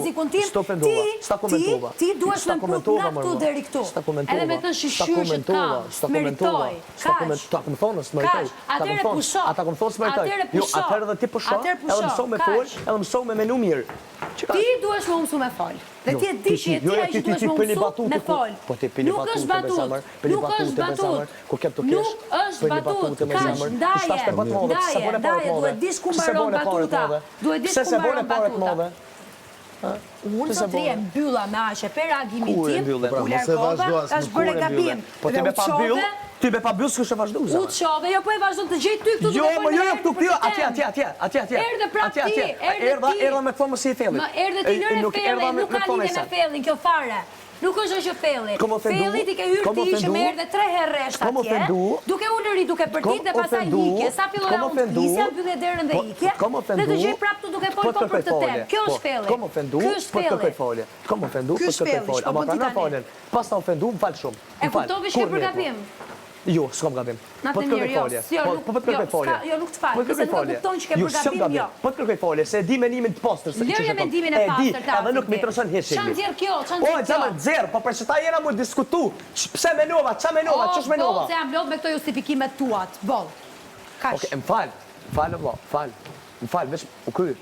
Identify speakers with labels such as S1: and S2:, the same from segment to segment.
S1: fizikun tim, ti duesh me mput nga këtu deri këtu. Edhe me të shishyrë që t'ka, s'meritoj, kash.
S2: Ta këmë thonë, s'meritoj.
S1: Atëre pusho.
S2: Ata këmë thonë s'meritoj. Jo, atëre dhe ti pusho, edhe mëso me fol, edhe mëso me menu mirë.
S1: Ti duesh me mësu me fol. Dhe ti e di që e tira që duesh me mësu me fol. Nuk është batut, nuk është batut, nuk është batut, kash, ndaje, duhet dish ku mbaron batuta, duhet dish ku mbaron batuta. Unë të tri e mbylla me ashe për reagimin tim, u larkova, është bërë gabim.
S2: Ty be pa byllë s'kështë e vazhdu,
S1: zama. U të qove, jo po e vazhdu të gjej ty këtu të
S2: bëjnë e herë për të tem.
S1: Erdhe prap ti,
S2: Erdhe me thonë më si e fellit.
S1: Erdhe ti lërë e fellit, nuk ka lidhe me fellin, kjo fare. Nuk është që fellit. Fellit i ke hyrë ti që me erdhe 3 herë resht atje, duke ullëri, duke përtit dhe pasaj hike, sa fillora unë të prisja, mbyllë derën dhe hike, dhe të gjej prap tu duke folë po për të tem. Kjo është fellit. Kjo është fellit. Kjo është fellit. E kuptove që ke për gabim?
S2: Jo, s'kam gabim. Po të kërkoj folje.
S1: Jo, nuk të falë, se nuk e kupton që ke për gabim, jo.
S2: Po të kërkoj folje, se e di menimin të pastër.
S1: Lërje mendimin e pastër, ta.
S2: Edhe nuk më intereson heqe.
S1: Qanë dzirë kjo,
S2: O, gjama dzirë, po për që ta jena mu diskutu. Pse menova, qa menova, qësh menova?
S1: O, se jam lot me këto justifikimet tuat, bol. Kash.
S2: Oke, më falë, veç u kry.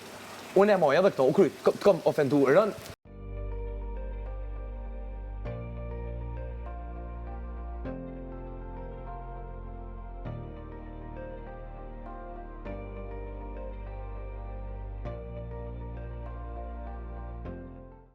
S2: Unë e moj, edhe këto, u kry, të kom ofendu rën.